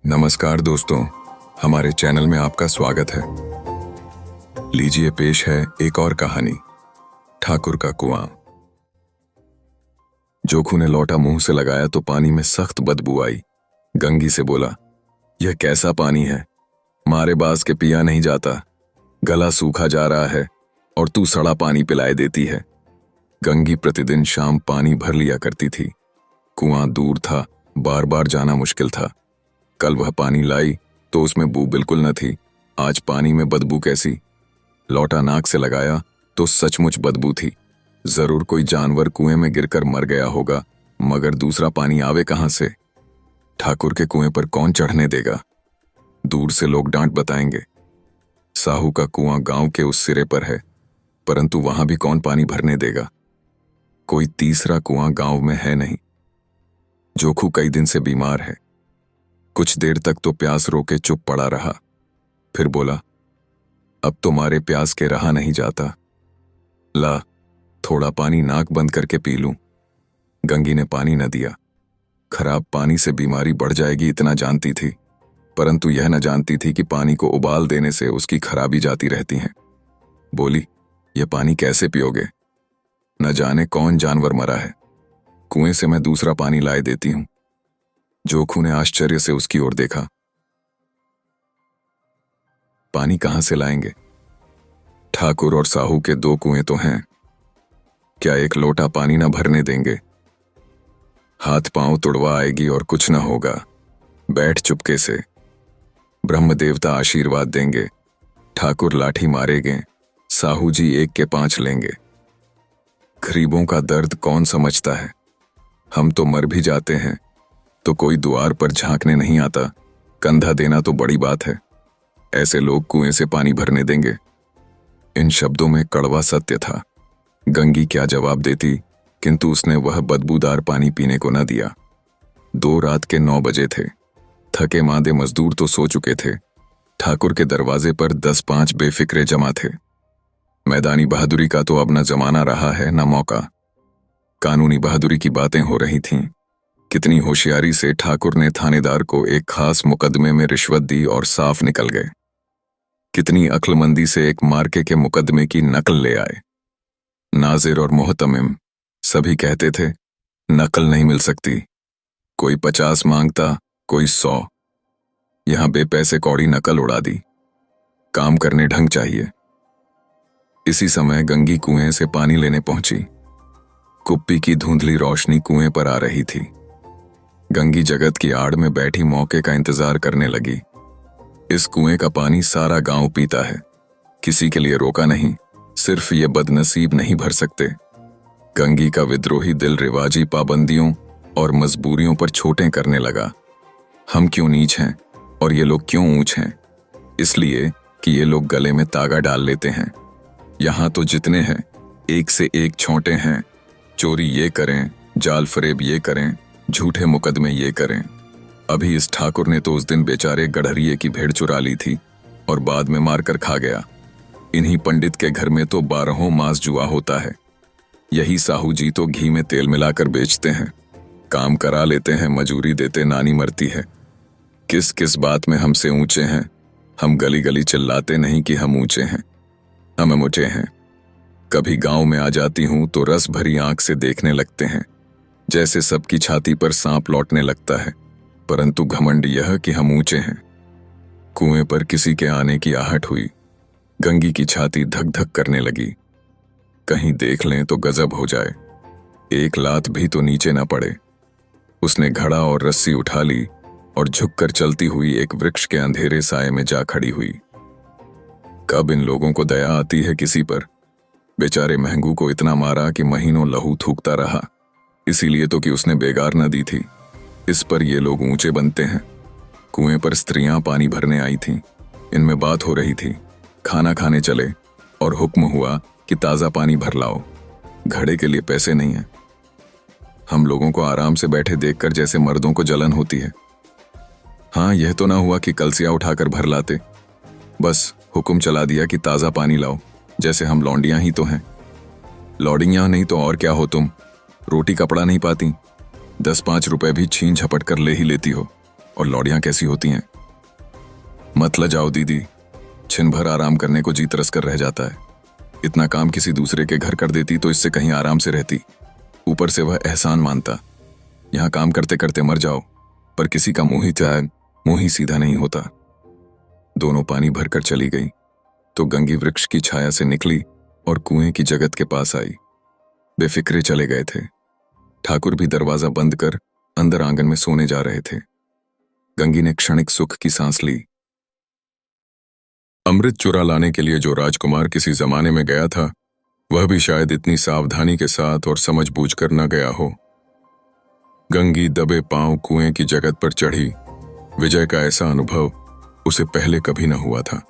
नमस्कार दोस्तों, हमारे चैनल में आपका स्वागत है। लीजिए पेश है एक और कहानी, ठाकुर का कुआं। जोखू ने लौटा मुंह से लगाया तो पानी में सख्त बदबू आई। गंगी से बोला, यह कैसा पानी है, मारे बास के पिया नहीं जाता, गला सूखा जा रहा है और तू सड़ा पानी पिलाए देती है। गंगी प्रतिदिन शाम पानी भर लिया करती थी। कुआं दूर था, बार बार जाना मुश्किल था। कल वह पानी लाई तो उसमें बू बिल्कुल न थी। आज पानी में बदबू कैसी? लौटा नाक से लगाया तो सचमुच बदबू थी। जरूर कोई जानवर कुएं में गिरकर मर गया होगा, मगर दूसरा पानी आवे कहां से? ठाकुर के कुएं पर कौन चढ़ने देगा? दूर से लोग डांट बताएंगे। साहू का कुआं गांव के उस सिरे पर है, परंतु वहां भी कौन पानी भरने देगा? कोई तीसरा कुआं गांव में है नहीं। जोखू कई दिन से बीमार है। कुछ देर तक तो प्यास रोके चुप पड़ा रहा, फिर बोला, अब तो मारे प्यास के रहा नहीं जाता। ला, थोड़ा पानी नाक बंद करके पी लूं। गंगी ने पानी न दिया। खराब पानी से बीमारी बढ़ जाएगी इतना जानती थी, परंतु यह न जानती थी कि पानी को उबाल देने से उसकी खराबी जाती रहती है। बोली, यह पानी कैसे पियोगे? न जाने कौन जानवर मरा है, कुएं से मैं दूसरा पानी लाए देती हूं। जोखू ने आश्चर्य से उसकी ओर देखा। पानी कहां से लाएंगे? ठाकुर और साहू के दो कुएं तो हैं, क्या एक लोटा पानी न भरने देंगे? हाथ पांव तुड़वा आएगी और कुछ न होगा। बैठ चुपके से, ब्रह्म देवता आशीर्वाद देंगे। ठाकुर लाठी मारेंगे, साहू जी 1 के 5 लेंगे। गरीबों का दर्द कौन समझता है? हम तो मर भी जाते हैं तो कोई द्वार पर झांकने नहीं आता। कंधा देना तो बड़ी बात है, ऐसे लोग कुएं से पानी भरने देंगे? इन शब्दों में कड़वा सत्य था। गंगी क्या जवाब देती, किंतु उसने वह बदबूदार पानी पीने को न दिया। 2 रात के 9 बजे थे। थके मांदे मजदूर तो सो चुके थे। ठाकुर के दरवाजे पर 10-5 बेफिक्रे जमा थे। मैदानी बहादुरी का तो अब न जमाना रहा है न मौका। कानूनी बहादुरी की बातें हो रही थीं। कितनी होशियारी से ठाकुर ने थानेदार को एक खास मुकदमे में रिश्वत दी और साफ निकल गए। कितनी अक्लमंदी से एक मार्के के मुकदमे की नकल ले आए। नाजिर और मोहतमिम सभी कहते थे, नकल नहीं मिल सकती। कोई 50 मांगता, कोई 100। यहां बेपैसे कौड़ी नकल उड़ा दी। काम करने ढंग चाहिए। इसी समय गंगी कुएं से पानी लेने पहुंची। कुप्पी की धुंधली रोशनी कुएं पर आ रही थी। गंगी जगत की आड़ में बैठी मौके का इंतजार करने लगी। इस कुएं का पानी सारा गांव पीता है, किसी के लिए रोका नहीं। सिर्फ ये बदनसीब नहीं भर सकते। गंगी का विद्रोही दिल रिवाजी पाबंदियों और मजबूरियों पर छोटें करने लगा। हम क्यों नीच हैं और ये लोग क्यों ऊंच हैं? इसलिए कि ये लोग गले में तागा डाल लेते हैं। यहां तो जितने हैं, एक से एक छोटे हैं। चोरी ये करें, जाल फरेब ये करें, झूठे मुकदमे ये करें। अभी इस ठाकुर ने तो उस दिन बेचारे गढ़रिये की भेड़ चुरा ली थी और बाद में मारकर खा गया। इन्हीं पंडित के घर में तो 12 मास जुआ होता है। यही साहू जी तो घी में तेल मिलाकर बेचते हैं। काम करा लेते हैं, मजूरी देते नानी मरती है। किस किस बात में हमसे ऊंचे हैं? हम गली गली चिल्लाते नहीं कि हम ऊंचे हैं, हम मुझे हैं। कभी गांव में आ जाती हूं तो रस भरी आंख से देखने लगते हैं, जैसे सबकी छाती पर सांप लौटने लगता है। परंतु घमंड यह कि हम ऊंचे हैं। कुएं पर किसी के आने की आहट हुई। गंगी की छाती धक धक करने लगी। कहीं देख लें तो गजब हो जाए, एक लात भी तो नीचे न पड़े। उसने घड़ा और रस्सी उठा ली और झुककर चलती हुई एक वृक्ष के अंधेरे साए में जा खड़ी हुई। कब इन लोगों को दया आती है किसी पर? बेचारे महंगू को इतना मारा कि महीनों लहू थूकता रहा, इसीलिए तो कि उसने बेगार न दी थी। इस पर ये लोग ऊंचे बनते हैं। कुएं पर स्त्रियां पानी भरने आई थीं। इनमें बात हो रही थी। खाना खाने चले और हुक्म हुआ कि ताज़ा पानी भर लाओ, घड़े के लिए पैसे नहीं हैं। हम लोगों को आराम से बैठे देखकर जैसे मर्दों को जलन होती है। हाँ, यह तो ना हुआ कि कलसिया उठाकर भर लाते। बस हुक्म चला दिया कि ताज़ा पानी लाओ, जैसे हम लौंडियां ही तो हैं। लौंडियां नहीं तो और क्या हो तुम? रोटी कपड़ा नहीं पाती, 10-5 रुपए भी छीन झपट कर ले ही लेती हो। और लौड़ियां कैसी होती हैं। मत लजाओ दीदी, छिन भर आराम करने को जी तरस कर रह जाता है। इतना काम किसी दूसरे के घर कर देती तो इससे कहीं आराम से रहती। ऊपर से वह एहसान मानता। यहाँ काम करते करते मर जाओ, पर किसी का मुंह ही सीधा नहीं होता। दोनों पानी भरकर चली गई तो गंगी वृक्ष की छाया से निकली और कुएं की जगत के पास आई। बेफिक्रे चले गए थे। ठाकुर भी दरवाजा बंद कर अंदर आंगन में सोने जा रहे थे। गंगी ने क्षणिक सुख की सांस ली। अमृत चुरा लाने के लिए जो राजकुमार किसी जमाने में गया था, वह भी शायद इतनी सावधानी के साथ और समझ बूझकर न गया हो। गंगी दबे पांव कुएं की जगत पर चढ़ी। विजय का ऐसा अनुभव उसे पहले कभी न हुआ था।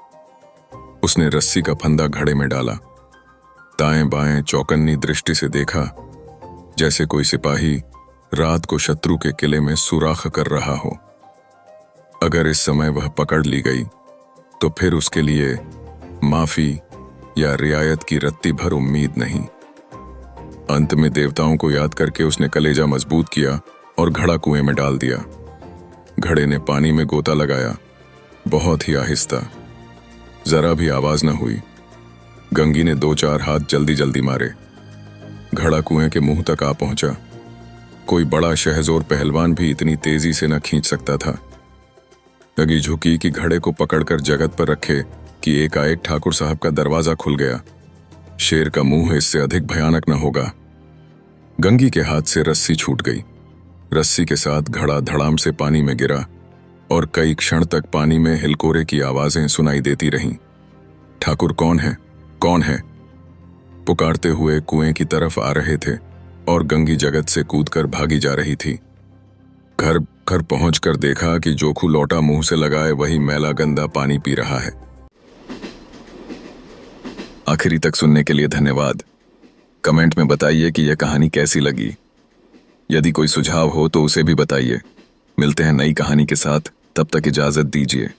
उसने रस्सी का फंदा घड़े में डाला, दाएं बाएं चौकन्नी दृष्टि से देखा, जैसे कोई सिपाही रात को शत्रु के किले में सुराख कर रहा हो। अगर इस समय वह पकड़ ली गई तो फिर उसके लिए माफी या रियायत की रत्ती भर उम्मीद नहीं। अंत में देवताओं को याद करके उसने कलेजा मजबूत किया और घड़ा कुएं में डाल दिया। घड़े ने पानी में गोता लगाया, बहुत ही आहिस्ता, जरा भी आवाज न हुई। गंगी ने 2-4 हाथ जल्दी जल्दी मारे। घड़ा कुएं के मुंह तक आ पहुंचा। कोई बड़ा शहजोर पहलवान भी इतनी तेजी से न खींच सकता था। गंगी झुकी कि घड़े को पकड़कर जगत पर रखे कि एकाएक ठाकुर साहब का दरवाजा खुल गया। शेर का मुंह इससे अधिक भयानक न होगा। गंगी के हाथ से रस्सी छूट गई। रस्सी के साथ घड़ा धड़ाम से पानी में गिरा और कई क्षण तक पानी में हिलकोरे की आवाजें सुनाई देती रहीं। ठाकुर कौन है, कौन है? पुकारते हुए कुएं की तरफ आ रहे थे और गंगी जगत से कूदकर भागी जा रही थी। घर पहुंचकर देखा कि जोखू लौटा मुंह से लगाए वही मैला गंदा पानी पी रहा है। आखिरी तक सुनने के लिए धन्यवाद। कमेंट में बताइए कि यह कहानी कैसी लगी। यदि कोई सुझाव हो तो उसे भी बताइए। मिलते हैं नई कहानी के साथ, तब तक इजाजत दीजिए।